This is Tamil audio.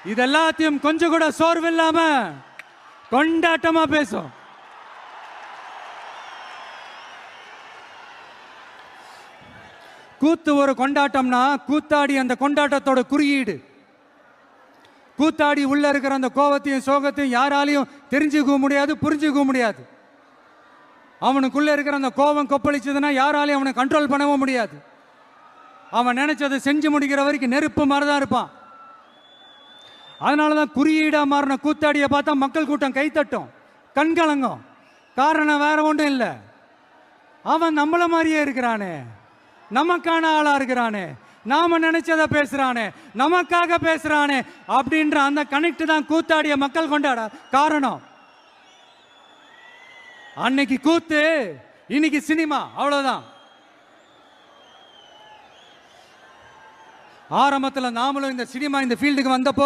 இதெல்லாத்தையும் கொஞ்சம் கூட சோர்வு இல்லாம கொண்டாட்டமா பேசும். கூத்து ஒரு கொண்டாட்டம்னா கூத்தாடி அந்த கொண்டாட்டத்தோட குறியீடு. கூத்தாடி உள்ள இருக்கிற அந்த கோபத்தையும் சோகத்தையும் யாராலையும் தெரிஞ்சுக்க முடியாது, புரிஞ்சுக்க முடியாது. அவனுக்குள்ள இருக்கிற அந்த கோபம் கொப்பளிச்சதுன்னா யாராலையும் அவனை கண்ட்ரோல் பண்ணவும் முடியாது. அவன் நினைச்சதை செஞ்சு முடிக்கிற வரைக்கும் நெருப்பு மாதிரிதான் இருப்பான். அதனாலதான் குறியீடா மாறின கூத்தாடியை பார்த்தா மக்கள் கூட்டம் கைத்தட்டும், கண்கலங்கும். காரணம் வேற ஒன்றும் இல்லை, அவன் நம்மள மாதிரியே இருக்கிறானே, நமக்கான ஆளா இருக்கிறானே, நாம நினைச்சதை பேசுறானே, நமக்காக பேசுறானே அப்படின்ற அந்த கனெக்ட் தான் கூத்தாடிய மக்கள் கொண்டாட காரணம். அன்னைக்கு கூத்து, இன்னைக்கு சினிமா, அவ்வளவுதான். ஆரம்பத்தில் நாமளும் இந்த சினிமா இந்த ஃபீல்டுக்கு வந்தப்போ